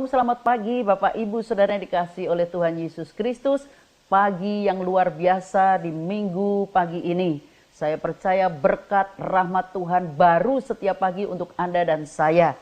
Selamat pagi Bapak Ibu Saudara yang dikasihi oleh Tuhan Yesus Kristus. Pagi yang luar biasa di minggu pagi ini. Saya percaya berkat rahmat Tuhan baru setiap pagi untuk Anda dan saya.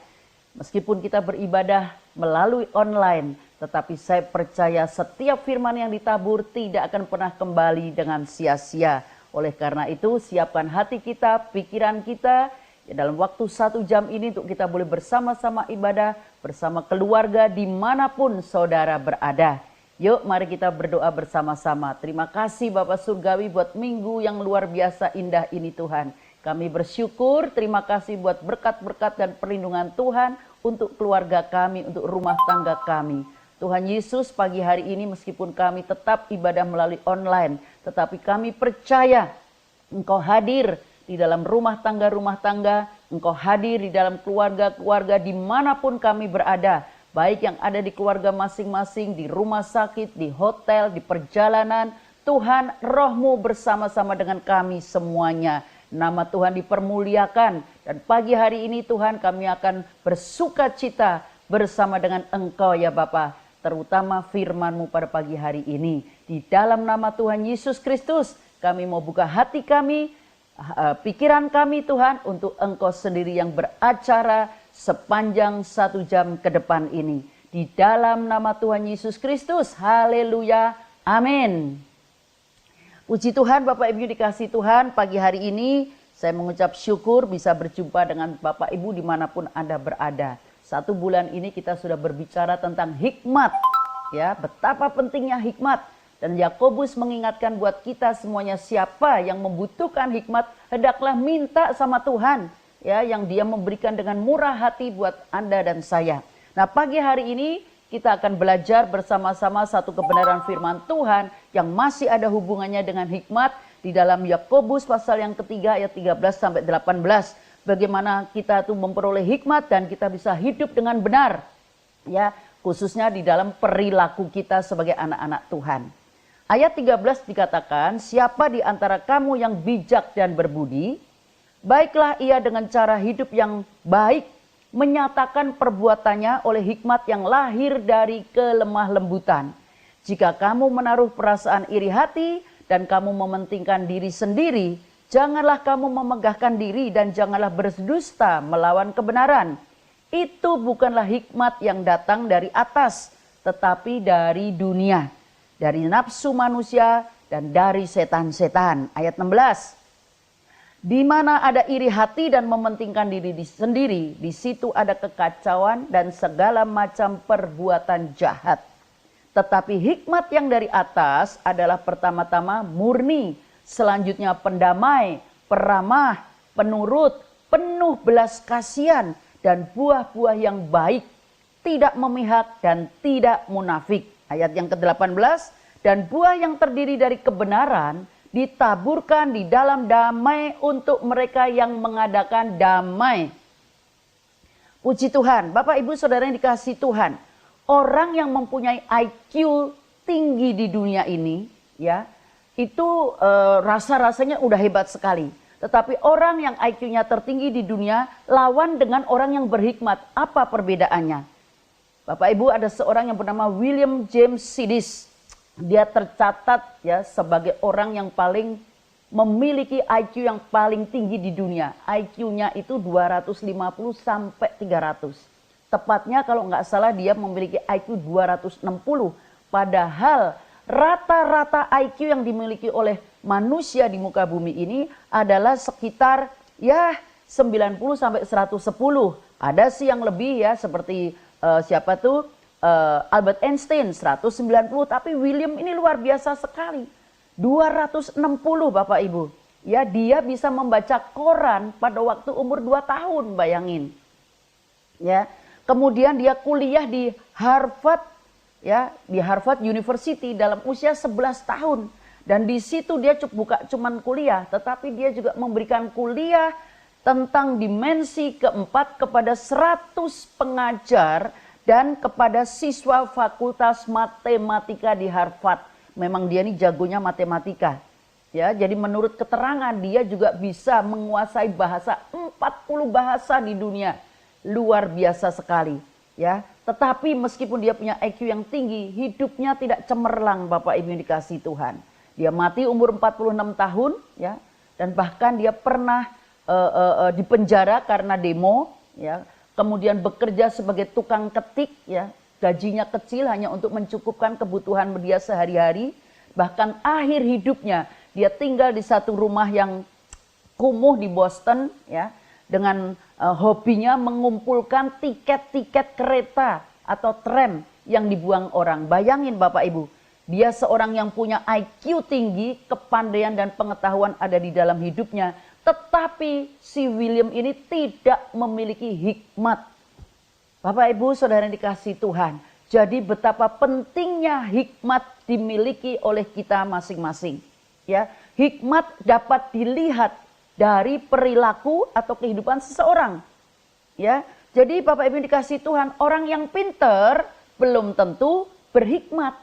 Meskipun kita beribadah melalui online, tetapi saya percaya setiap firman yang ditabur tidak akan pernah kembali dengan sia-sia. Oleh karena itu siapkan hati kita, pikiran kita, dalam waktu 1 jam ini untuk kita boleh bersama-sama ibadah, bersama keluarga dimanapun saudara berada. Yuk mari kita berdoa bersama-sama. Terima kasih Bapak Surgawi buat minggu yang luar biasa indah ini Tuhan. Kami bersyukur, terima kasih buat berkat-berkat dan perlindungan Tuhan untuk keluarga kami, untuk rumah tangga kami. Tuhan Yesus, pagi hari ini meskipun kami tetap ibadah melalui online, tetapi kami percaya Engkau hadir di dalam rumah tangga, Engkau hadir di dalam keluarga-keluarga dimanapun kami berada. Baik yang ada di keluarga masing-masing, di rumah sakit, di hotel, di perjalanan. Tuhan, Roh-Mu bersama-sama dengan kami semuanya. Nama Tuhan dipermuliakan. Dan pagi hari ini Tuhan kami akan bersuka cita bersama dengan Engkau ya Bapa. Terutama firman-Mu pada pagi hari ini. Di dalam nama Tuhan Yesus Kristus kami mau buka hati kami, pikiran kami Tuhan untuk Engkau sendiri yang beracara sepanjang 1 jam ke depan ini. Di dalam nama Tuhan Yesus Kristus, haleluya, amin. Puji Tuhan Bapak Ibu dikasih Tuhan, pagi hari ini saya mengucap syukur bisa berjumpa dengan Bapak Ibu dimanapun Anda berada. 1 bulan ini kita sudah berbicara tentang hikmat, ya betapa pentingnya hikmat. Dan Yakobus mengingatkan buat kita semuanya siapa yang membutuhkan hikmat, hendaklah minta sama Tuhan. Ya, yang dia memberikan dengan murah hati buat Anda dan saya. Nah pagi hari ini kita akan belajar bersama-sama satu kebenaran firman Tuhan yang masih ada hubungannya dengan hikmat. Di dalam Yakobus pasal yang ketiga ayat 13 sampai 18. Bagaimana kita tuh memperoleh hikmat dan kita bisa hidup dengan benar. Ya, khususnya di dalam perilaku kita sebagai anak-anak Tuhan. Ayat 13 dikatakan, siapa di antara kamu yang bijak dan berbudi, baiklah ia dengan cara hidup yang baik, menyatakan perbuatannya oleh hikmat yang lahir dari kelemah lembutan. Jika kamu menaruh perasaan iri hati dan kamu mementingkan diri sendiri, janganlah kamu memegahkan diri dan janganlah berdusta melawan kebenaran. Itu bukanlah hikmat yang datang dari atas, tetapi dari dunia. Dari nafsu manusia dan dari setan-setan. Ayat 16. Di mana ada iri hati dan mementingkan diri sendiri, di situ ada kekacauan dan segala macam perbuatan jahat. Tetapi hikmat yang dari atas adalah pertama-tama murni, selanjutnya pendamai, peramah, penurut, penuh belas kasihan dan buah-buah yang baik, tidak memihak dan tidak munafik. Ayat yang ke-18, dan buah yang terdiri dari kebenaran ditaburkan di dalam damai untuk mereka yang mengadakan damai. Puji Tuhan, Bapak Ibu Saudara yang dikasihi Tuhan, orang yang mempunyai IQ tinggi di dunia ini, ya, itu rasa-rasanya udah hebat sekali. Tetapi orang yang IQ-nya tertinggi di dunia lawan dengan orang yang berhikmat, apa perbedaannya? Bapak Ibu, ada seorang yang bernama William James Sidis. Dia tercatat ya sebagai orang yang paling memiliki IQ yang paling tinggi di dunia. IQ-nya itu 250 sampai 300. Tepatnya kalau nggak salah dia memiliki IQ 260. Padahal rata-rata IQ yang dimiliki oleh manusia di muka bumi ini adalah sekitar ya 90 sampai 110. Ada sih yang lebih ya seperti siapa tuh Albert Einstein 190, tapi William ini luar biasa sekali 260 Bapak Ibu. Ya, dia bisa membaca koran pada waktu umur 2 tahun, bayangin. Ya, kemudian dia kuliah di Harvard ya, di Harvard University dalam usia 11 tahun dan di situ dia cuman kuliah, tetapi dia juga memberikan kuliah tentang dimensi keempat kepada 100 pengajar dan kepada siswa fakultas matematika di Harvard. Memang dia ini jagonya matematika. Ya, jadi menurut keterangan dia juga bisa menguasai bahasa 40 bahasa di dunia. Luar biasa sekali, ya. Tetapi meskipun dia punya IQ yang tinggi, hidupnya tidak cemerlang Bapak Ibu yang dikasihi Tuhan. Dia mati umur 46 tahun ya, dan bahkan dia pernah dipenjara karena demo ya. Kemudian bekerja sebagai tukang ketik ya, gajinya kecil hanya untuk mencukupkan kebutuhan dia sehari-hari. Bahkan akhir hidupnya dia tinggal di satu rumah yang kumuh di Boston ya, dengan hobinya mengumpulkan tiket-tiket kereta atau tram yang dibuang orang. Bayangin Bapak Ibu, dia seorang yang punya IQ tinggi, kepandaian dan pengetahuan ada di dalam hidupnya. Tetapi si William ini tidak memiliki hikmat. Bapak Ibu saudara yang dikasihi Tuhan. Jadi betapa pentingnya hikmat dimiliki oleh kita masing-masing. Ya, hikmat dapat dilihat dari perilaku atau kehidupan seseorang. Ya, jadi Bapak Ibu dikasihi Tuhan, orang yang pinter belum tentu berhikmat.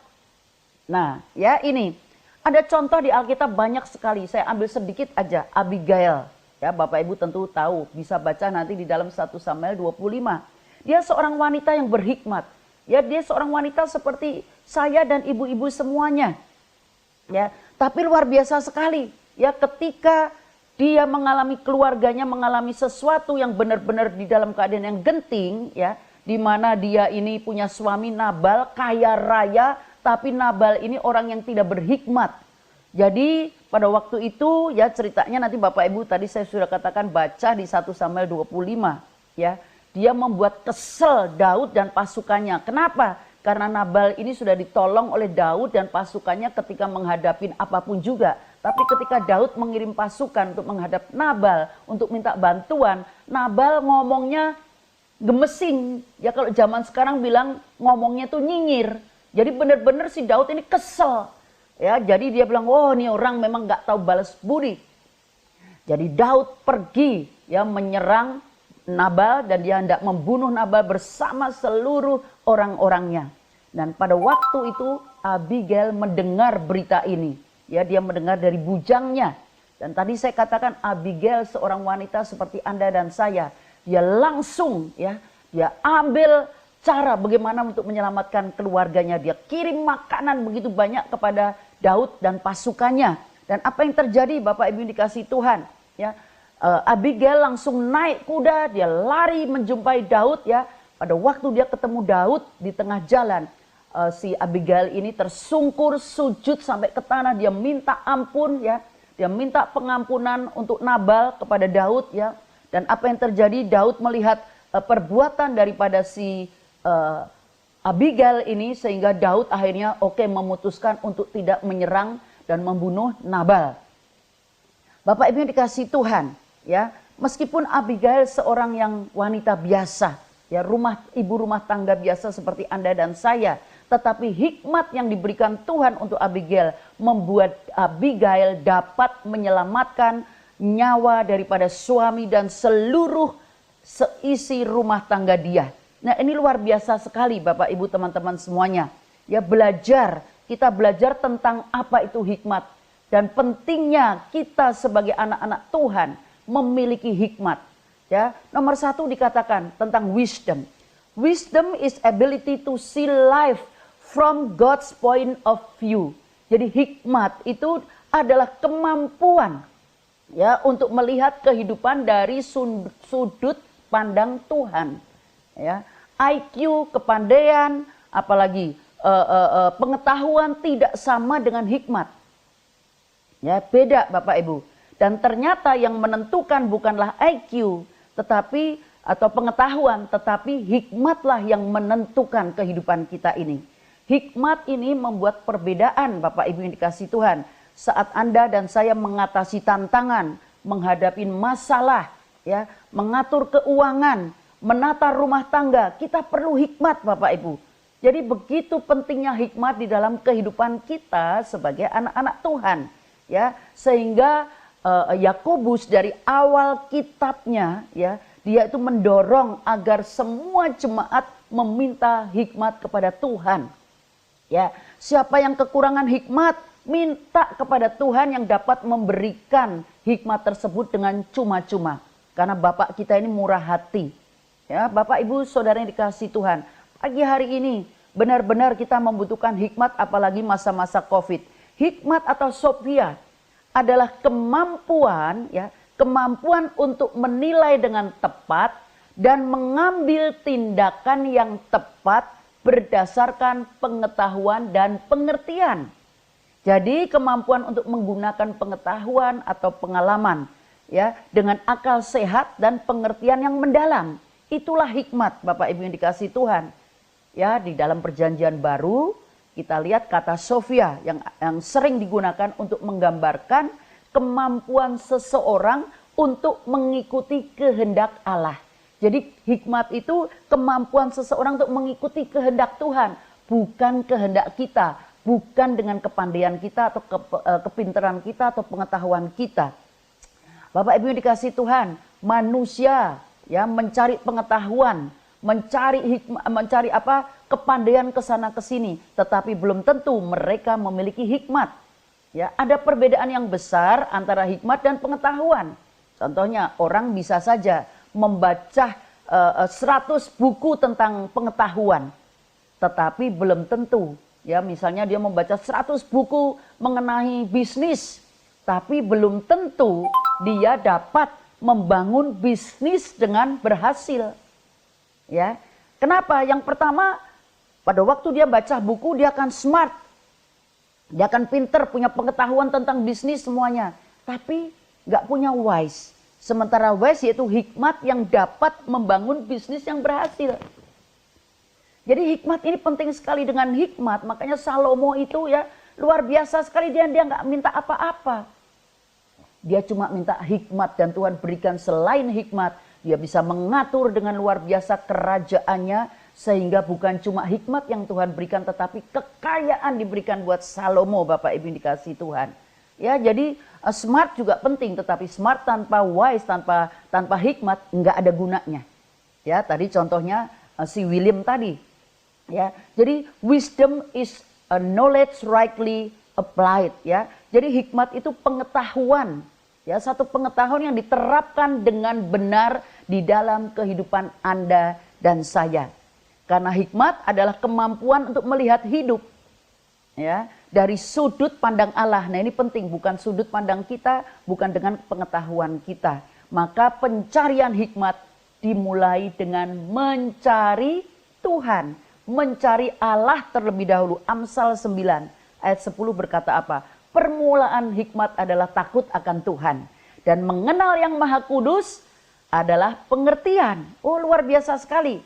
Nah, ya ini ada contoh di Alkitab banyak sekali. Saya ambil sedikit aja, Abigail. Ya, Bapak Ibu tentu tahu, bisa baca nanti di dalam 1 Samuel 25. Dia seorang wanita yang berhikmat. Ya, dia seorang wanita seperti saya dan ibu-ibu semuanya. Ya, tapi luar biasa sekali. Ya, ketika dia mengalami, keluarganya mengalami sesuatu yang benar-benar di dalam keadaan yang genting, ya, di mana dia ini punya suami Nabal kaya raya, tapi Nabal ini orang yang tidak berhikmat. Jadi pada waktu itu ya ceritanya nanti Bapak Ibu tadi saya sudah katakan baca di 1 Samuel 25 ya. Dia membuat kesel Daud dan pasukannya. Kenapa? Karena Nabal ini sudah ditolong oleh Daud dan pasukannya ketika menghadapi apapun juga. Tapi ketika Daud mengirim pasukan untuk menghadap Nabal untuk minta bantuan, Nabal ngomongnya gemesing. Ya kalau zaman sekarang bilang ngomongnya tuh nyinyir. Jadi benar-benar si Daud ini kesel. Ya, jadi dia bilang, "Oh, ini orang memang nggak tahu balas budi." Jadi Daud pergi ya menyerang Nabal dan dia hendak membunuh Nabal bersama seluruh orang-orangnya. Dan pada waktu itu Abigail mendengar berita ini. Ya, dia mendengar dari bujangnya. Dan tadi saya katakan Abigail seorang wanita seperti Anda dan saya. Dia langsung ya, dia ambil cara bagaimana untuk menyelamatkan keluarganya. Dia kirim makanan begitu banyak kepada Daud dan pasukannya. Dan apa yang terjadi Bapak Ibu dikasihi Tuhan? Ya, Abigail langsung naik kuda, dia lari menjumpai Daud ya. Pada waktu dia ketemu Daud di tengah jalan, si Abigail ini tersungkur sujud sampai ke tanah, dia minta ampun ya. Dia minta pengampunan untuk Nabal kepada Daud ya. Dan apa yang terjadi? Daud melihat perbuatan daripada si Abigail ini sehingga Daud akhirnya memutuskan untuk tidak menyerang dan membunuh Nabal. Bapak Ibu yang dikasihi Tuhan, ya, meskipun Abigail seorang yang wanita biasa, ya, ibu rumah tangga biasa seperti Anda dan saya, tetapi hikmat yang diberikan Tuhan untuk Abigail membuat Abigail dapat menyelamatkan nyawa daripada suami dan seluruh seisi rumah tangga dia. Nah, ini luar biasa sekali Bapak Ibu teman-teman semuanya. Ya, kita belajar tentang apa itu hikmat. Dan pentingnya kita sebagai anak-anak Tuhan memiliki hikmat. Ya, nomor 1 dikatakan tentang wisdom. Wisdom is ability to see life from God's point of view. Jadi hikmat itu adalah kemampuan ya untuk melihat kehidupan dari sudut pandang Tuhan. Ya, IQ, kepandaian, apalagi pengetahuan tidak sama dengan hikmat. Ya, beda Bapak Ibu. Dan ternyata yang menentukan bukanlah IQ atau pengetahuan, tetapi hikmatlah yang menentukan kehidupan kita ini. Hikmat ini membuat perbedaan Bapak Ibu yang dikasihi Tuhan. Saat Anda dan saya mengatasi tantangan, menghadapi masalah, ya, mengatur keuangan, menata rumah tangga, kita perlu hikmat Bapak Ibu. Jadi begitu pentingnya hikmat di dalam kehidupan kita sebagai anak-anak Tuhan. Ya, sehingga Yakobus dari awal kitabnya ya, dia itu mendorong agar semua jemaat meminta hikmat kepada Tuhan. Ya, siapa yang kekurangan hikmat, minta kepada Tuhan yang dapat memberikan hikmat tersebut dengan cuma-cuma. Karena Bapak kita ini murah hati. Ya, Bapak Ibu Saudara yang dikasihi Tuhan, Pagi hari ini benar-benar kita membutuhkan hikmat, apalagi masa-masa COVID. Hikmat atau Sophia adalah kemampuan, ya, kemampuan untuk menilai dengan tepat dan mengambil tindakan yang tepat berdasarkan pengetahuan dan pengertian. Jadi kemampuan untuk menggunakan pengetahuan atau pengalaman, ya, dengan akal sehat dan pengertian yang mendalam. Itulah hikmat, Bapak Ibu yang dikasihi Tuhan. Ya, di dalam Perjanjian Baru kita lihat kata Sophia yang sering digunakan untuk menggambarkan kemampuan seseorang untuk mengikuti kehendak Allah. Jadi hikmat itu kemampuan seseorang untuk mengikuti kehendak Tuhan, bukan kehendak kita, bukan dengan kepandaian kita atau kepintaran kita atau pengetahuan kita. Bapak Ibu yang dikasihi Tuhan, manusia ya mencari pengetahuan, mencari kepandaian ke sana ke sini, tetapi belum tentu mereka memiliki hikmat. Ya, ada perbedaan yang besar antara hikmat dan pengetahuan. Contohnya, orang bisa saja membaca 100 buku tentang pengetahuan, tetapi belum tentu, ya, misalnya dia membaca 100 buku mengenai bisnis, tapi belum tentu dia dapat membangun bisnis dengan berhasil. Ya, kenapa? Yang pertama, pada waktu dia baca buku dia akan smart, dia akan pinter, punya pengetahuan tentang bisnis semuanya, tapi nggak punya wise. Sementara wise yaitu hikmat yang dapat membangun bisnis yang berhasil. Jadi hikmat ini penting sekali. Dengan hikmat, makanya Salomo itu ya luar biasa sekali, dia nggak minta apa-apa. Dia cuma minta hikmat dan Tuhan berikan. Selain hikmat, dia bisa mengatur dengan luar biasa kerajaannya, sehingga bukan cuma hikmat yang Tuhan berikan, tetapi kekayaan diberikan buat Salomo, Bapak Ibu dikasih Tuhan. Ya, jadi smart juga penting, tetapi smart tanpa wise, tanpa hikmat nggak ada gunanya. Ya, tadi contohnya si William tadi. Ya, jadi wisdom is a knowledge rightly applied. Ya, jadi hikmat itu pengetahuan. Ya, satu pengetahuan yang diterapkan dengan benar di dalam kehidupan Anda dan saya. Karena hikmat adalah kemampuan untuk melihat hidup, ya, dari sudut pandang Allah. Nah, ini penting, bukan sudut pandang kita, bukan dengan pengetahuan kita. Maka pencarian hikmat dimulai dengan mencari Tuhan, mencari Allah terlebih dahulu. Amsal 9 ayat 10 berkata apa? Permulaan hikmat adalah takut akan Tuhan, dan mengenal yang Maha Kudus adalah pengertian. Oh, luar biasa sekali.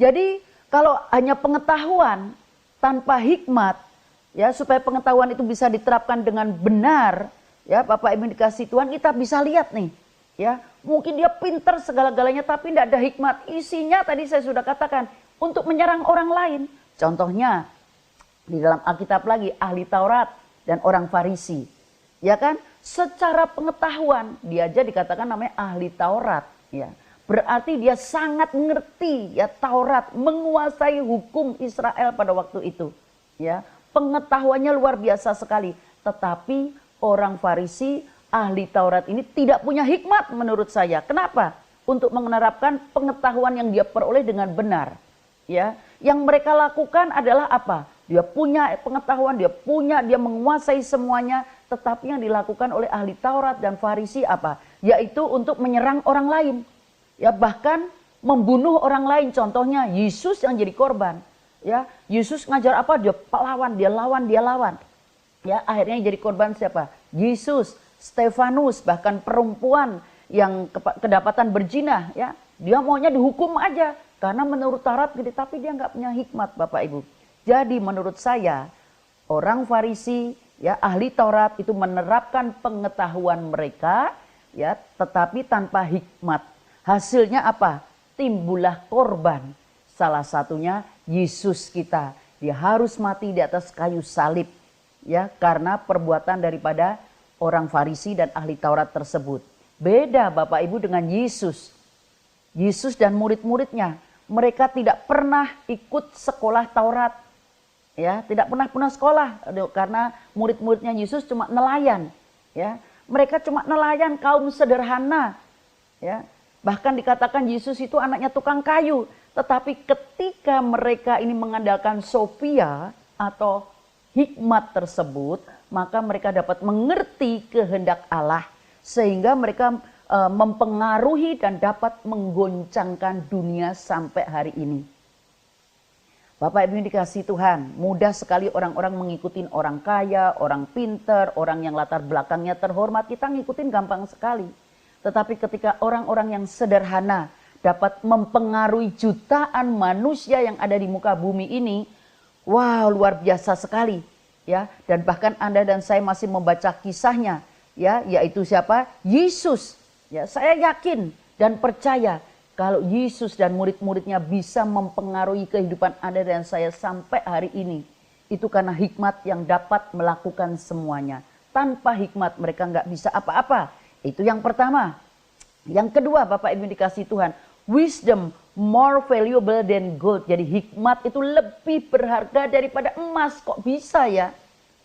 Jadi kalau hanya pengetahuan tanpa hikmat, ya, supaya pengetahuan itu bisa diterapkan dengan benar, ya, Bapak Ibu dikasih Tuhan, kita bisa lihat nih, ya, mungkin dia pintar segala-galanya tapi tidak ada hikmat. Isinya tadi saya sudah katakan untuk menyerang orang lain. Contohnya di dalam Alkitab lagi, ahli Taurat dan orang Farisi, ya kan? Secara pengetahuan dia aja dikatakan namanya ahli Taurat, ya. Berarti dia sangat mengerti, ya, Taurat, menguasai hukum Israel pada waktu itu, ya. Pengetahuannya luar biasa sekali. Tetapi orang Farisi, ahli Taurat ini tidak punya hikmat menurut saya. Kenapa? Untuk menerapkan pengetahuan yang dia peroleh dengan benar. Ya, yang mereka lakukan adalah apa? Dia punya pengetahuan, dia menguasai semuanya. Tetapi yang dilakukan oleh ahli Taurat dan Farisi apa? Yaitu untuk menyerang orang lain. Ya, bahkan membunuh orang lain. Contohnya Yesus yang jadi korban. Ya, Yesus ngajar apa? Dia lawan. Ya, akhirnya yang jadi korban siapa? Yesus, Stefanus, bahkan perempuan yang kedapatan berzina, ya, dia maunya dihukum aja karena menurut Taurat gitu, tapi dia nggak punya hikmat, Bapak Ibu. Jadi menurut saya orang Farisi, ya, ahli Taurat itu menerapkan pengetahuan mereka, ya, tetapi tanpa hikmat. Hasilnya apa? Timbullah korban. Salah satunya Yesus kita. Dia harus mati di atas kayu salib, ya, karena perbuatan daripada orang Farisi dan ahli Taurat tersebut. Beda Bapak Ibu dengan Yesus. Yesus dan murid-muridnya, mereka tidak pernah ikut sekolah Taurat. Ya, tidak pernah sekolah karena murid-muridnya Yesus cuma nelayan, ya. Mereka cuma nelayan, kaum sederhana, ya. Bahkan dikatakan Yesus itu anaknya tukang kayu, Tetapi ketika mereka ini mengandalkan Sophia atau hikmat tersebut, maka mereka dapat mengerti kehendak Allah sehingga mereka mempengaruhi dan dapat menggoncangkan dunia sampai hari ini. Bapak Ibu dikasih Tuhan, mudah sekali orang-orang mengikuti orang kaya, orang pinter, orang yang latar belakangnya terhormat, kita ngikutin gampang sekali. Tetapi ketika orang-orang yang sederhana dapat mempengaruhi jutaan manusia yang ada di muka bumi ini, wow, luar biasa sekali. Ya, dan bahkan Anda dan saya masih membaca kisahnya, ya, yaitu siapa? Yesus. Ya, saya yakin dan percaya kalau Yesus dan murid-muridnya bisa mempengaruhi kehidupan Anda dan saya sampai hari ini, itu karena hikmat yang dapat melakukan semuanya. Tanpa hikmat mereka nggak bisa apa-apa. Itu yang pertama. Yang kedua, Bapak Ibu dikasih Tuhan, wisdom more valuable than gold. Jadi hikmat itu lebih berharga daripada emas. Kok bisa ya?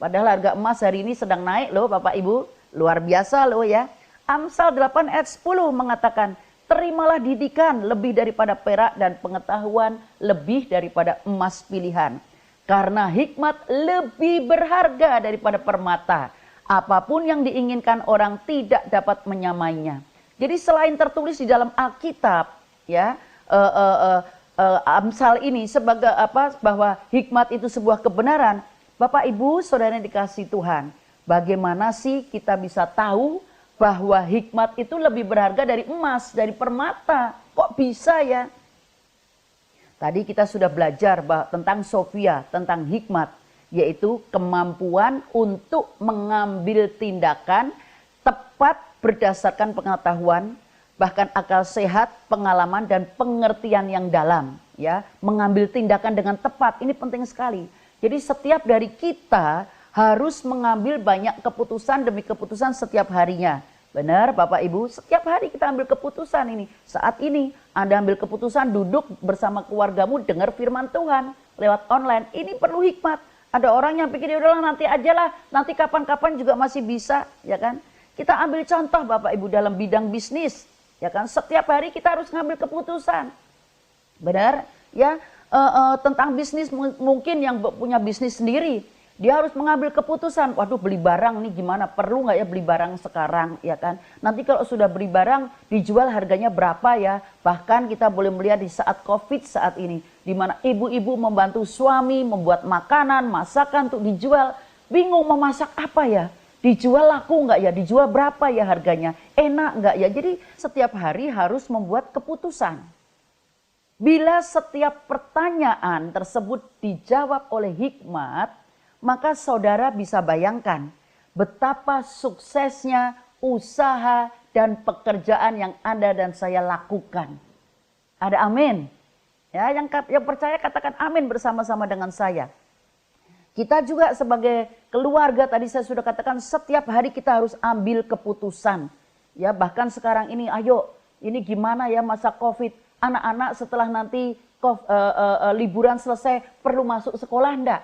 Padahal harga emas hari ini sedang naik loh Bapak Ibu. Luar biasa loh ya. Amsal 8 ayat 10 mengatakan, terimalah didikan lebih daripada perak dan pengetahuan lebih daripada emas pilihan. Karena hikmat lebih berharga daripada permata. Apapun yang diinginkan orang tidak dapat menyamainya. Jadi selain tertulis di dalam Alkitab, ya, Amsal ini sebagai apa? Bahwa hikmat itu sebuah kebenaran. Bapak Ibu Saudara yang dikasih Tuhan, bagaimana sih kita bisa tahu bahwa hikmat itu lebih berharga dari emas, dari permata? Kok bisa ya? Tadi kita sudah belajar tentang Sophia, tentang hikmat, yaitu kemampuan untuk mengambil tindakan tepat berdasarkan pengetahuan, bahkan akal sehat, pengalaman dan pengertian yang dalam. Ya, mengambil tindakan dengan tepat, ini penting sekali. Jadi setiap dari kita harus mengambil banyak keputusan demi keputusan setiap harinya. Benar Bapak Ibu, setiap hari kita ambil keputusan ini. Saat ini Anda ambil keputusan duduk bersama keluargamu dengar firman Tuhan lewat online. Ini perlu hikmat. Ada orang yang pikir, udahlah nanti aja lah, nanti kapan-kapan juga masih bisa, ya kan? Kita ambil contoh Bapak Ibu dalam bidang bisnis, ya kan? Setiap hari kita harus ngambil keputusan. Benar? Ya, tentang bisnis mungkin yang punya bisnis sendiri. Dia harus mengambil keputusan, waduh beli barang nih gimana, perlu nggak ya beli barang sekarang, ya kan? Nanti kalau sudah beli barang, dijual harganya berapa ya? Bahkan kita boleh melihat di saat COVID saat ini, di mana ibu-ibu membantu suami membuat makanan, masakan untuk dijual, bingung mau masak apa ya? Dijual laku nggak ya? Dijual berapa ya harganya? Enak nggak ya? Jadi setiap hari harus membuat keputusan. Bila setiap pertanyaan tersebut dijawab oleh hikmat, maka saudara bisa bayangkan betapa suksesnya usaha dan pekerjaan yang Anda dan saya lakukan. Ada amin? Ya, yang percaya katakan amin bersama-sama dengan saya. Kita juga sebagai keluarga, tadi saya sudah katakan setiap hari kita harus ambil keputusan. Ya, bahkan sekarang ini ayo, ini gimana ya masa Covid? Anak-anak setelah nanti liburan selesai perlu masuk sekolah enggak?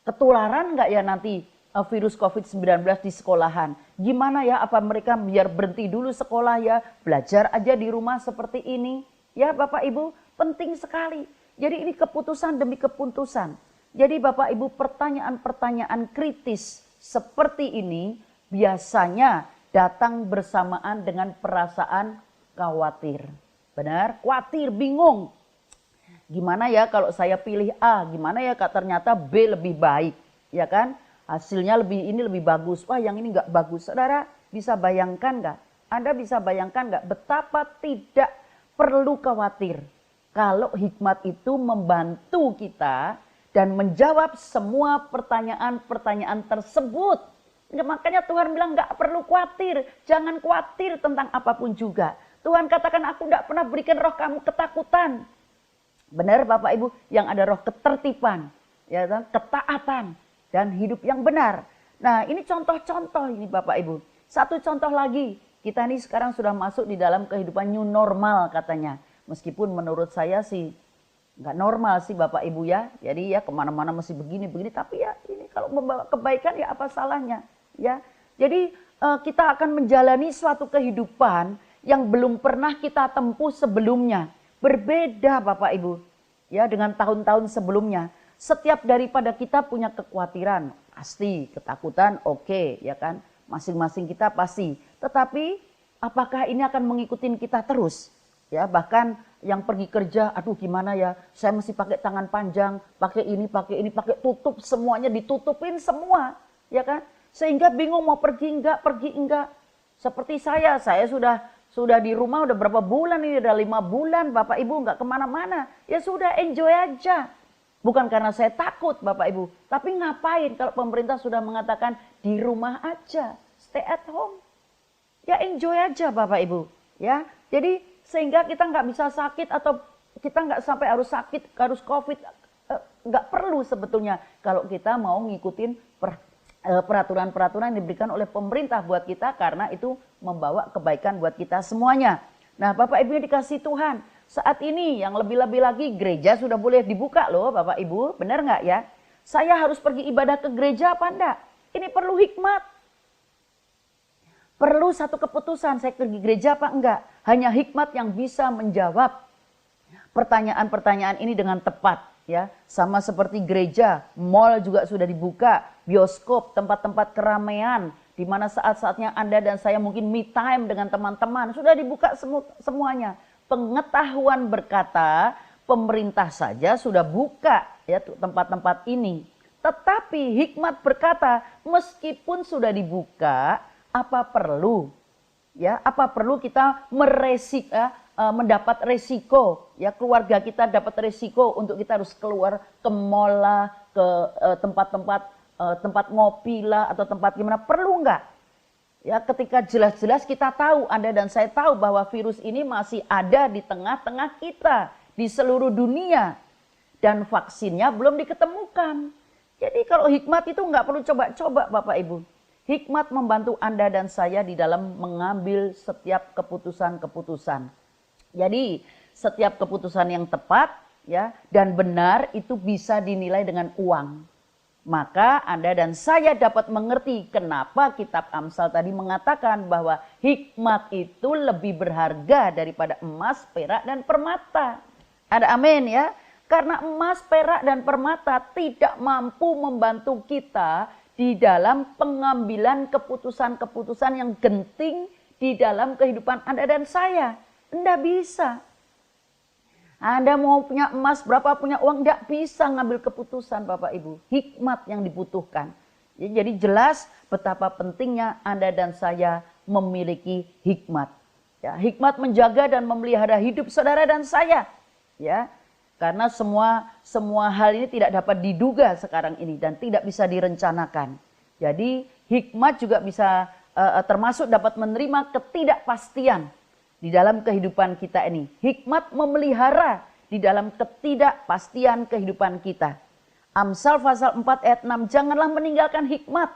Ketularan nggak ya nanti virus COVID-19 di sekolahan? Gimana ya, apa mereka biar berhenti dulu sekolah ya, belajar aja di rumah seperti ini? Ya Bapak Ibu, penting sekali. Jadi ini keputusan demi keputusan. Jadi Bapak Ibu, pertanyaan-pertanyaan kritis seperti ini biasanya datang bersamaan dengan perasaan khawatir. Benar? Khawatir, bingung. Gimana ya kalau saya pilih A, gimana ya kak ternyata B lebih baik, ya kan? Hasilnya lebih bagus, wah yang ini nggak bagus. Saudara bisa bayangkan nggak? Anda bisa bayangkan nggak betapa tidak perlu khawatir kalau hikmat itu membantu kita dan menjawab semua pertanyaan-pertanyaan tersebut. Ya, makanya Tuhan bilang nggak perlu khawatir, jangan khawatir tentang apapun juga. Tuhan katakan aku nggak pernah berikan roh kamu ketakutan. Benar Bapak Ibu, yang ada roh ketertiban, ya kan, ketaatan dan hidup yang benar. Nah, ini contoh-contoh ini Bapak Ibu. Satu contoh lagi, kita ini sekarang sudah masuk di dalam kehidupan new normal katanya. Meskipun menurut saya sih nggak normal sih Bapak Ibu ya. Jadi ya kemana-mana masih begini-begini, tapi ya ini kalau membawa kebaikan ya apa salahnya ya. Jadi kita akan menjalani suatu kehidupan yang belum pernah kita tempuh sebelumnya. berbeda Bapak Ibu. Ya, dengan tahun-tahun sebelumnya. Setiap daripada kita punya kekhawatiran, pasti, ketakutan, oke, ya kan? Masing-masing kita pasti. Tetapi apakah ini akan mengikuti kita terus? Ya, bahkan yang pergi kerja, aduh gimana ya, saya mesti pakai tangan panjang, pakai ini, pakai tutup, semuanya ditutupin semua, ya kan? Sehingga bingung mau pergi enggak. Seperti saya sudah di rumah udah berapa bulan ini, udah 5 bulan Bapak Ibu enggak kemana-mana. Ya sudah, enjoy aja. Bukan karena saya takut Bapak Ibu, tapi ngapain kalau pemerintah sudah mengatakan di rumah aja, stay at home. Ya enjoy aja Bapak Ibu, ya. Jadi sehingga kita nggak bisa sakit atau kita nggak sampai harus sakit, harus COVID, nggak perlu sebetulnya kalau kita mau ngikutin peraturan-peraturan yang diberikan oleh pemerintah buat kita, karena itu membawa kebaikan buat kita semuanya. Nah Bapak Ibu yang dikasih Tuhan, saat ini yang lebih-lebih lagi gereja sudah boleh dibuka loh Bapak Ibu, benar nggak ya? Saya harus pergi ibadah ke gereja apa enggak? Ini perlu hikmat. Perlu satu keputusan, saya pergi gereja apa enggak? Hanya hikmat yang bisa menjawab pertanyaan-pertanyaan ini dengan tepat. Ya, sama seperti gereja, mall juga sudah dibuka, bioskop, tempat-tempat keramaian, di mana saat-saatnya Anda dan saya mungkin me time dengan teman-teman, sudah dibuka semuanya. Pengetahuan berkata, pemerintah saja sudah buka ya tempat-tempat ini. Tetapi hikmat berkata, meskipun sudah dibuka, apa perlu kita mendapat resiko, ya keluarga kita dapat resiko untuk kita harus keluar ke mall lah, ke tempat ngopi lah, atau tempat gimana, perlu nggak? Ya ketika jelas-jelas kita tahu, Anda dan saya tahu bahwa virus ini masih ada di tengah-tengah kita, di seluruh dunia, dan vaksinnya belum diketemukan. Jadi kalau hikmat itu nggak perlu coba-coba Bapak Ibu. Hikmat membantu Anda dan saya di dalam mengambil setiap keputusan-keputusan. Jadi setiap keputusan yang tepat ya dan benar itu bisa dinilai dengan uang. Maka Anda dan saya dapat mengerti kenapa kitab Amsal tadi mengatakan bahwa hikmat itu lebih berharga daripada emas, perak, dan permata. Ada amin ya? Karena emas, perak, dan permata tidak mampu membantu kita di dalam pengambilan keputusan-keputusan yang genting di dalam kehidupan Anda dan saya. Anda bisa. Anda mau punya emas berapa, punya uang, tidak bisa ngambil keputusan Bapak Ibu. Hikmat yang dibutuhkan. Jadi jelas betapa pentingnya Anda dan saya memiliki hikmat. Ya, hikmat menjaga dan memelihara hidup saudara dan saya. Ya, karena semua hal ini tidak dapat diduga sekarang ini dan tidak bisa direncanakan. Jadi hikmat juga bisa termasuk dapat menerima ketidakpastian di dalam kehidupan kita ini. Hikmat memelihara di dalam ketidakpastian kehidupan kita. Amsal pasal 4 ayat 6, janganlah meninggalkan hikmat,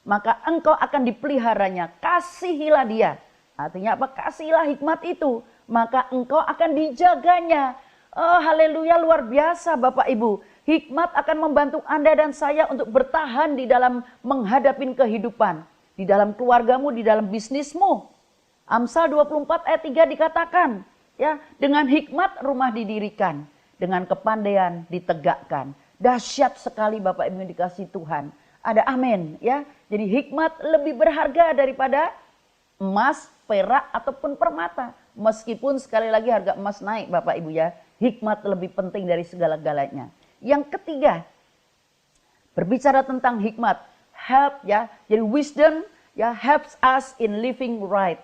maka engkau akan dipeliharanya. Kasihilah dia. Artinya apa? Kasihilah hikmat itu, maka engkau akan dijaganya. Oh haleluya, luar biasa Bapak Ibu. Hikmat akan membantu Anda dan saya untuk bertahan di dalam menghadapi kehidupan. Di dalam keluargamu, di dalam bisnismu. Amsal 24 ayat 3 dikatakan, ya, dengan hikmat rumah didirikan, dengan kepandaian ditegakkan. Dahsyat sekali Bapak Ibu yang dikasih Tuhan. Ada amin ya. Jadi hikmat lebih berharga daripada emas, perak ataupun permata. Meskipun sekali lagi harga emas naik Bapak Ibu ya. Hikmat lebih penting dari segala-galanya. Yang ketiga, berbicara tentang hikmat, help ya. Jadi wisdom ya helps us in living right.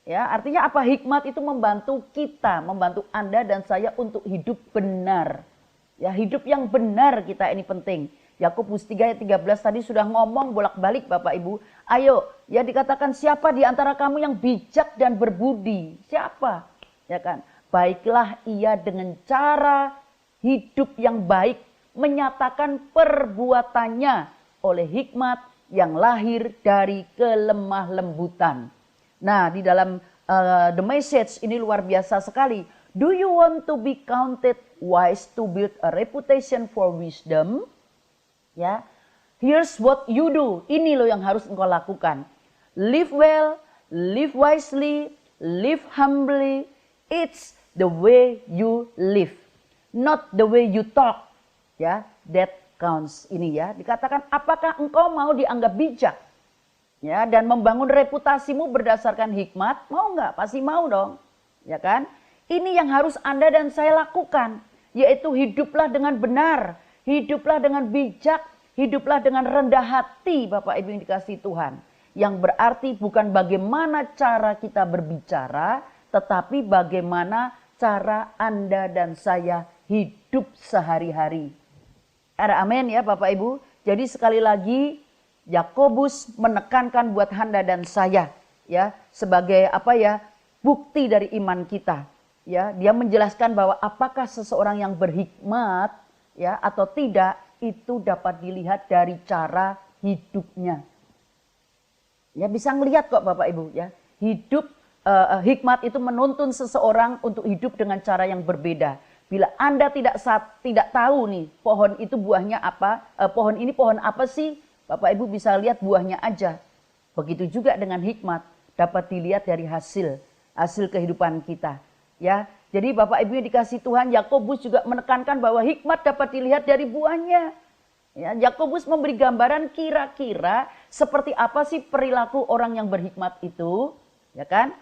Ya, artinya apa? Hikmat itu membantu kita, membantu Anda dan saya untuk hidup benar. Ya, hidup yang benar kita ini penting. Yakobus 3 ayat 13 tadi sudah ngomong bolak-balik Bapak Ibu. Ayo, ya dikatakan siapa di antara kamu yang bijak dan berbudi? Siapa? Ya kan? Baiklah ia dengan cara hidup yang baik, menyatakan perbuatannya oleh hikmat yang lahir dari kelemah lembutan. Nah, di dalam The Message ini luar biasa sekali. Do you want to be counted wise to build a reputation for wisdom? Ya, here's what you do. Ini loh yang harus engkau lakukan. Live well, live wisely, live humbly. It's the way you live, not the way you talk. Ya, that counts ini ya. Dikatakan apakah engkau mau dianggap bijak? Ya, dan membangun reputasimu berdasarkan hikmat, mau nggak? Pasti mau dong, ya kan? Ini yang harus Anda dan saya lakukan, yaitu hiduplah dengan benar, hiduplah dengan bijak, hiduplah dengan rendah hati, Bapak Ibu yang dikasihi Tuhan. Yang berarti bukan bagaimana cara kita berbicara, tetapi bagaimana cara Anda dan saya hidup sehari-hari. Ada amin ya Bapak Ibu. Jadi sekali lagi, Yakobus menekankan buat Anda dan saya ya sebagai bukti dari iman kita ya. Dia menjelaskan bahwa apakah seseorang yang berhikmat ya atau tidak itu dapat dilihat dari cara hidupnya. Ya bisa ngelihat kok Bapak Ibu ya. Hikmat itu menuntun seseorang untuk hidup dengan cara yang berbeda. Bila Anda tidak tahu nih pohon itu buahnya apa, pohon ini pohon apa sih? Bapak Ibu bisa lihat buahnya aja. Begitu juga dengan hikmat dapat dilihat dari hasil kehidupan kita. Ya, jadi Bapak Ibu yang dikasihi Tuhan, Yakobus juga menekankan bahwa hikmat dapat dilihat dari buahnya. Ya, Yakobus memberi gambaran kira-kira seperti apa sih perilaku orang yang berhikmat itu, ya kan?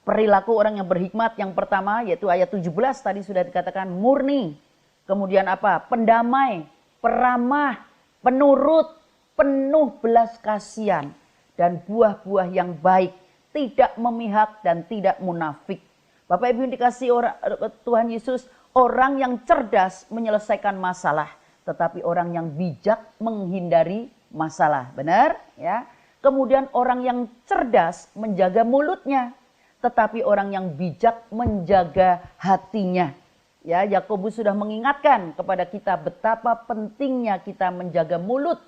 Perilaku orang yang berhikmat yang pertama yaitu ayat 17 tadi sudah dikatakan murni. Kemudian apa? Pendamai, peramah, penurut, penuh belas kasihan dan buah-buah yang baik, tidak memihak dan tidak munafik. Bapak Ibu yang dikasihi Tuhan Yesus, orang yang cerdas menyelesaikan masalah, tetapi orang yang bijak menghindari masalah. Benar? Ya. Kemudian orang yang cerdas menjaga mulutnya, tetapi orang yang bijak menjaga hatinya. Ya, Yakobus sudah mengingatkan kepada kita betapa pentingnya kita menjaga mulut.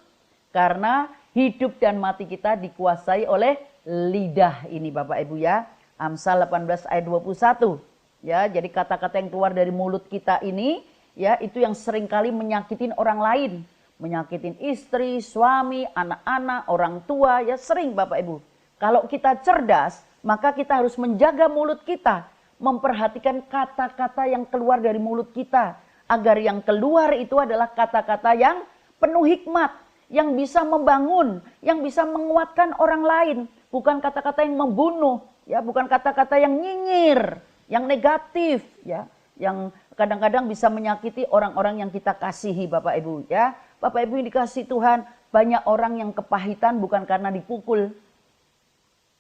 Karena hidup dan mati kita dikuasai oleh lidah ini Bapak Ibu ya. Amsal 18 ayat 21. Ya, jadi kata-kata yang keluar dari mulut kita ini ya itu yang seringkali menyakitin orang lain. Menyakitin istri, suami, anak-anak, orang tua ya sering Bapak Ibu. Kalau kita cerdas maka kita harus menjaga mulut kita. Memperhatikan kata-kata yang keluar dari mulut kita. Agar yang keluar itu adalah kata-kata yang penuh hikmat. Yang bisa membangun, yang bisa menguatkan orang lain. Bukan kata-kata yang membunuh, ya, bukan kata-kata yang nyinyir, yang negatif, ya, yang kadang-kadang bisa menyakiti orang-orang yang kita kasihi Bapak Ibu, ya. Bapak Ibu yang dikasihi Tuhan, banyak orang yang kepahitan bukan karena dipukul,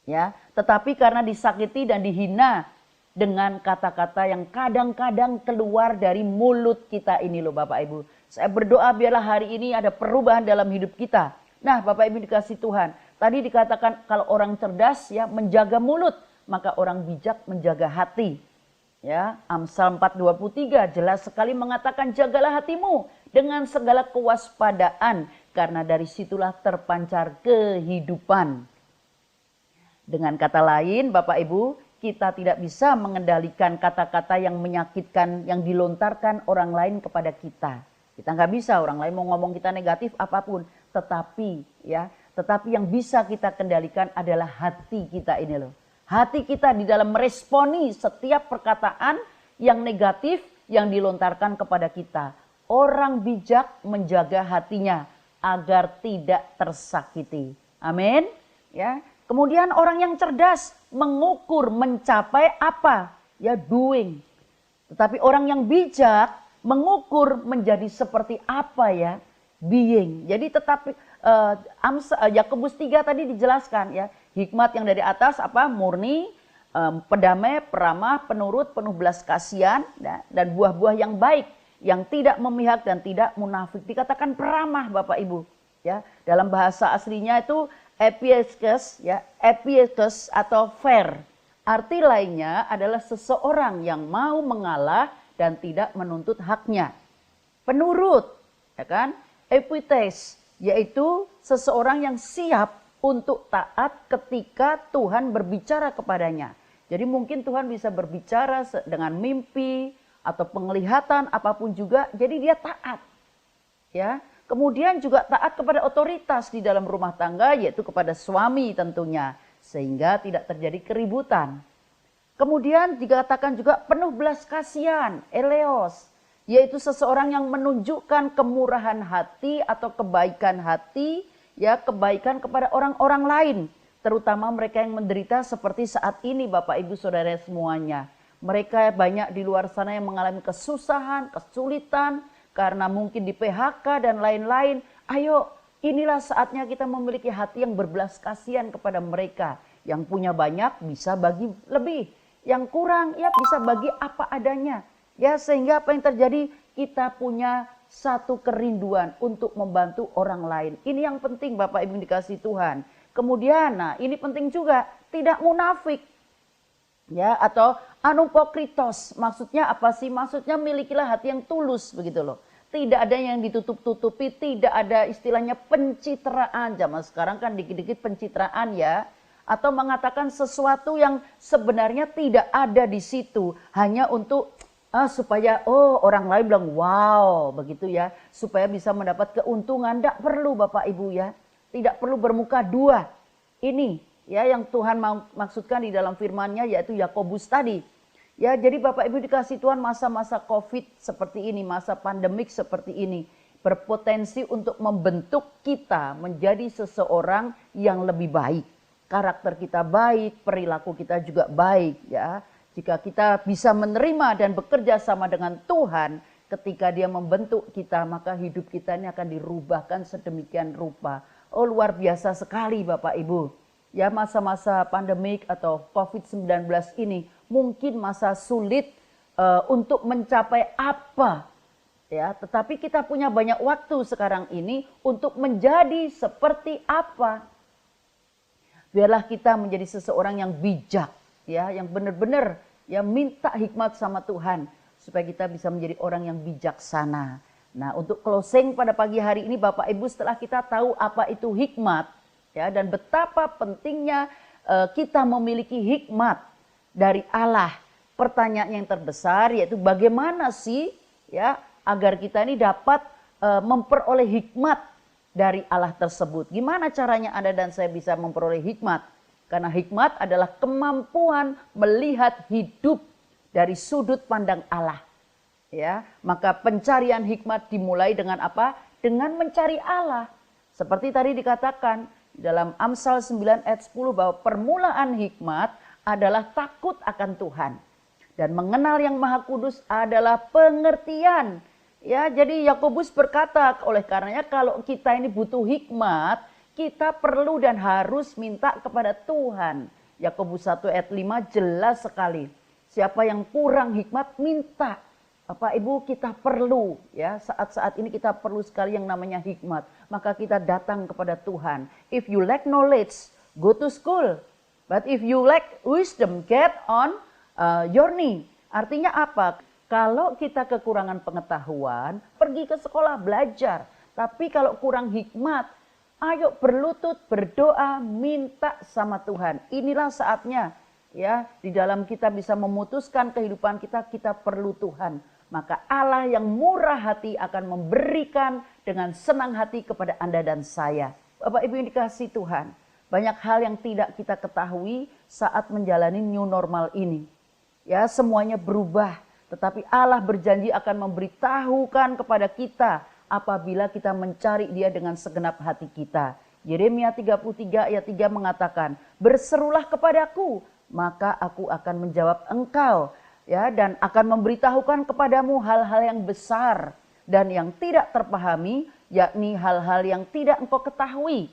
ya, tetapi karena disakiti dan dihina dengan kata-kata yang kadang-kadang keluar dari mulut kita ini loh Bapak Ibu. Saya berdoa biarlah hari ini ada perubahan dalam hidup kita. Nah Bapak Ibu dikasih Tuhan. Tadi dikatakan kalau orang cerdas ya menjaga mulut. Maka orang bijak menjaga hati. Ya, Amsal 4:23 jelas sekali mengatakan jagalah hatimu dengan segala kewaspadaan. Karena dari situlah terpancar kehidupan. Dengan kata lain Bapak Ibu, kita tidak bisa mengendalikan kata-kata yang menyakitkan yang dilontarkan orang lain kepada kita. Kita nggak bisa, orang lain mau ngomong kita negatif apapun, tetapi yang bisa kita kendalikan adalah hati kita ini loh. Hati kita di dalam meresponi setiap perkataan yang negatif yang dilontarkan kepada kita. Orang bijak menjaga hatinya agar tidak tersakiti. Amin. Ya. Kemudian orang yang cerdas mengukur mencapai apa? Ya doing. Tetapi orang yang bijak mengukur menjadi seperti apa ya? Being. Jadi Yakobus 3 tadi dijelaskan ya. Hikmat yang dari atas apa? Murni, pendamai, peramah, penurut, penuh belas kasihan dan buah-buah yang baik yang tidak memihak dan tidak munafik. Dikatakan peramah Bapak Ibu ya. Dalam bahasa aslinya itu epieskes ya, epieskes atau fair. Arti lainnya adalah seseorang yang mau mengalah dan tidak menuntut haknya. Penurut, ya kan? Epites, yaitu seseorang yang siap untuk taat ketika Tuhan berbicara kepadanya. Jadi mungkin Tuhan bisa berbicara dengan mimpi atau penglihatan apapun juga, jadi dia taat. Ya. Kemudian juga taat kepada otoritas di dalam rumah tangga, yaitu kepada suami tentunya, sehingga tidak terjadi keributan. Kemudian dikatakan juga penuh belas kasihan, eleos, yaitu seseorang yang menunjukkan kemurahan hati atau kebaikan hati, ya, kebaikan kepada orang-orang lain, terutama mereka yang menderita seperti saat ini Bapak Ibu Saudara semuanya. Mereka banyak di luar sana yang mengalami kesusahan, kesulitan karena mungkin di PHK dan lain-lain. Ayo, inilah saatnya kita memiliki hati yang berbelas kasihan kepada mereka. Yang punya banyak bisa bagi lebih, yang kurang ya bisa bagi apa adanya. Ya, sehingga apa yang terjadi, kita punya satu kerinduan untuk membantu orang lain. Ini yang penting Bapak Ibu dikasih Tuhan. Kemudian, nah ini penting juga, tidak munafik. Ya, atau anupokritos. Maksudnya apa sih? Maksudnya milikilah hati yang tulus begitu loh. Tidak ada yang ditutup-tutupi, tidak ada istilahnya pencitraan. Zaman sekarang kan dikit-dikit pencitraan ya. Atau mengatakan sesuatu yang sebenarnya tidak ada di situ. Hanya untuk supaya orang lain bilang wow begitu ya. Supaya bisa mendapat keuntungan. Tidak perlu Bapak Ibu ya. Tidak perlu bermuka dua. Ini ya yang Tuhan maksudkan di dalam firman-Nya, yaitu Yakobus tadi. Ya, jadi Bapak Ibu dikasih Tuhan, masa-masa Covid seperti ini, masa pandemik seperti ini berpotensi untuk membentuk kita menjadi seseorang yang lebih baik. Karakter kita baik, perilaku kita juga baik ya. Jika kita bisa menerima dan bekerja sama dengan Tuhan ketika Dia membentuk kita, maka hidup kita ini akan dirubahkan sedemikian rupa. Oh, luar biasa sekali Bapak Ibu. Ya, masa-masa pandemik atau COVID-19 ini mungkin masa sulit untuk mencapai apa. Ya, tetapi kita punya banyak waktu sekarang ini untuk menjadi seperti apa. Biarlah kita menjadi seseorang yang bijak, ya, yang benar-benar ya minta hikmat sama Tuhan supaya kita bisa menjadi orang yang bijaksana. Nah, untuk closing pada pagi hari ini Bapak Ibu, setelah kita tahu apa itu hikmat, ya, dan betapa pentingnya kita memiliki hikmat dari Allah. Pertanyaan yang terbesar yaitu bagaimana sih ya agar kita ini dapat memperoleh hikmat dari Allah tersebut. Gimana caranya Anda dan saya bisa memperoleh hikmat? Karena hikmat adalah kemampuan melihat hidup dari sudut pandang Allah. Ya, maka pencarian hikmat dimulai dengan apa? Dengan mencari Allah. Seperti tadi dikatakan dalam Amsal 9 ayat 10 bahwa permulaan hikmat adalah takut akan Tuhan. Dan mengenal yang Maha Kudus adalah pengertian. Ya, jadi Yakobus berkata, oleh karenanya kalau kita ini butuh hikmat, kita perlu dan harus minta kepada Tuhan. Yakobus 1 ayat 5 jelas sekali. Siapa yang kurang hikmat minta. Bapak Ibu, kita perlu ya, saat-saat ini kita perlu sekali yang namanya hikmat. Maka kita datang kepada Tuhan. If you lack knowledge, go to school. But if you lack wisdom, get on your knee. Artinya apa? Kalau kita kekurangan pengetahuan, pergi ke sekolah belajar. Tapi kalau kurang hikmat, ayo berlutut, berdoa, minta sama Tuhan. Inilah saatnya ya, di dalam kita bisa memutuskan kehidupan kita, kita perlu Tuhan. Maka Allah yang murah hati akan memberikan dengan senang hati kepada Anda dan saya. Bapak Ibu yang dikasihi Tuhan, banyak hal yang tidak kita ketahui saat menjalani new normal ini. Ya, semuanya berubah. Tetapi Allah berjanji akan memberitahukan kepada kita apabila kita mencari Dia dengan segenap hati kita. Yeremia 33 ayat 3 mengatakan, berserulah kepadaku, maka aku akan menjawab engkau. Ya, dan akan memberitahukan kepadamu hal-hal yang besar dan yang tidak terpahami, yakni hal-hal yang tidak engkau ketahui.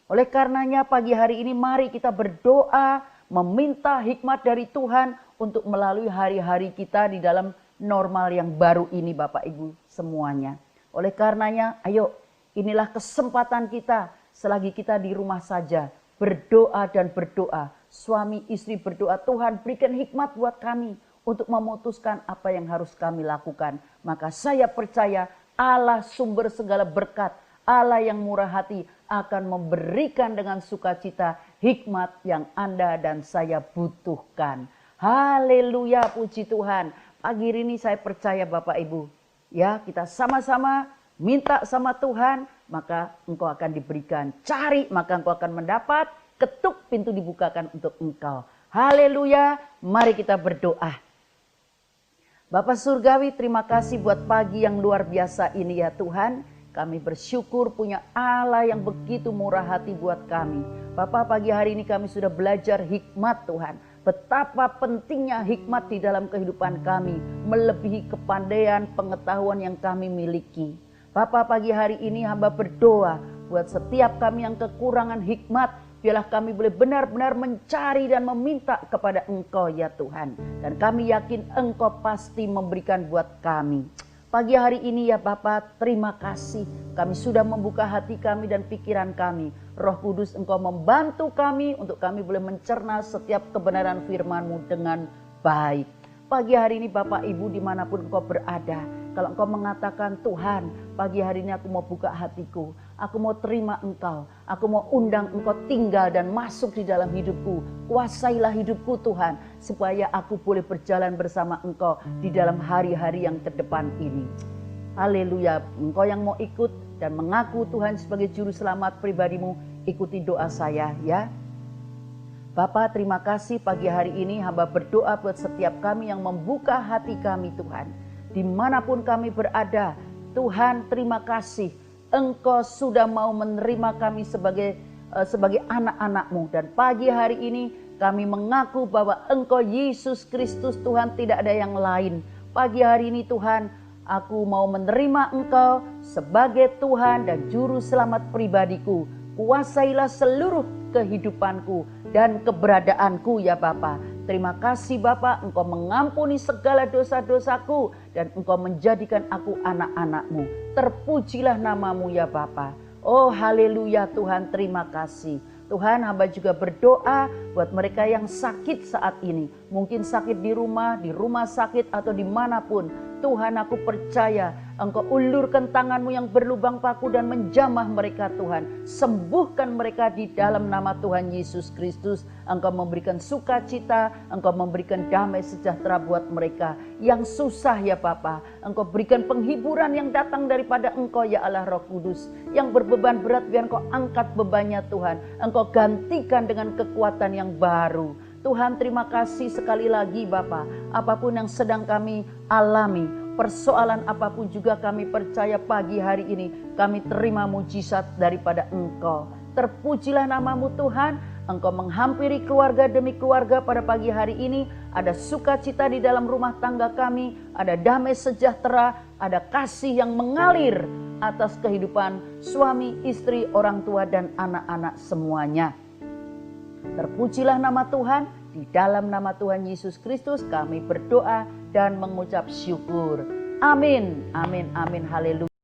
Oleh karenanya pagi hari ini mari kita berdoa, meminta hikmat dari Tuhan untuk melalui hari-hari kita di dalam normal yang baru ini Bapak Ibu semuanya. Oleh karenanya ayo, inilah kesempatan kita selagi kita di rumah saja. Berdoa dan berdoa, suami istri berdoa, Tuhan berikan hikmat buat kami untuk memutuskan apa yang harus kami lakukan. Maka saya percaya Allah sumber segala berkat, Allah yang murah hati akan memberikan dengan sukacita hikmat yang Anda dan saya butuhkan. Haleluya, puji Tuhan. Pagi ini saya percaya Bapak Ibu, ya kita sama-sama minta sama Tuhan, maka engkau akan diberikan. Cari, maka engkau akan mendapat. Ketuk, pintu dibukakan untuk engkau. Haleluya, mari kita berdoa. Bapak Surgawi, terima kasih buat pagi yang luar biasa ini ya Tuhan. Kami bersyukur punya Allah yang begitu murah hati buat kami. Bapak, pagi hari ini kami sudah belajar hikmat Tuhan. Betapa pentingnya hikmat di dalam kehidupan kami, melebihi kepandaian, pengetahuan yang kami miliki. Bapak, pagi hari ini hamba berdoa buat setiap kami yang kekurangan hikmat, biarlah kami boleh benar-benar mencari dan meminta kepada Engkau ya Tuhan. Dan kami yakin Engkau pasti memberikan buat kami. Pagi hari ini ya Bapak, terima kasih. Kami sudah membuka hati kami dan pikiran kami. Roh Kudus, Engkau membantu kami untuk kami boleh mencerna setiap kebenaran firman-Mu dengan baik. Pagi hari ini Bapak Ibu dimanapun Engkau berada, kalau Engkau mengatakan, Tuhan pagi hari ini aku mau buka hatiku, aku mau terima Engkau, aku mau undang Engkau tinggal dan masuk di dalam hidupku. Kuasailah hidupku Tuhan, supaya aku boleh berjalan bersama Engkau di dalam hari-hari yang ke depan ini. Haleluya, Engkau yang mau ikut dan mengaku Tuhan sebagai juru selamat pribadimu, ikuti doa saya ya. Bapak, terima kasih pagi hari ini hamba berdoa buat setiap kami yang membuka hati kami Tuhan. Dimanapun kami berada, Tuhan terima kasih. Engkau sudah mau menerima kami sebagai anak-anak-Mu. Dan pagi hari ini kami mengaku bahwa Engkau Yesus Kristus Tuhan, tidak ada yang lain. Pagi hari ini Tuhan, aku mau menerima Engkau sebagai Tuhan dan Juru Selamat pribadiku. Kuasailah seluruh kehidupanku dan keberadaanku ya Bapa. Terima kasih Bapa, Engkau mengampuni segala dosa-dosaku dan Engkau menjadikan aku anak-anak-Mu. Terpujilah nama-Mu ya Bapa. Oh haleluya Tuhan, terima kasih. Tuhan, hamba juga berdoa buat mereka yang sakit saat ini. Mungkin sakit di rumah sakit atau dimanapun. Tuhan, aku percaya Engkau ulurkan tangan-Mu yang berlubang paku dan menjamah mereka Tuhan. Sembuhkan mereka di dalam nama Tuhan Yesus Kristus. Engkau memberikan sukacita, Engkau memberikan damai sejahtera buat mereka yang susah ya Bapa. Engkau berikan penghiburan yang datang daripada Engkau ya Allah Roh Kudus. Yang berbeban berat biar Engkau angkat bebannya Tuhan. Engkau gantikan dengan kekuatan yang baru. Tuhan, terima kasih sekali lagi Bapa. Apapun yang sedang kami alami, persoalan apapun juga kami percaya pagi hari ini kami terima mujizat daripada Engkau. Terpujilah nama-Mu Tuhan. Engkau menghampiri keluarga demi keluarga pada pagi hari ini. Ada sukacita di dalam rumah tangga kami, ada damai sejahtera, ada kasih yang mengalir atas kehidupan suami, istri, orang tua dan anak-anak semuanya. Terpujilah nama Tuhan. Di dalam nama Tuhan Yesus Kristus kami berdoa dan mengucap syukur. Amin, amin, amin, haleluya.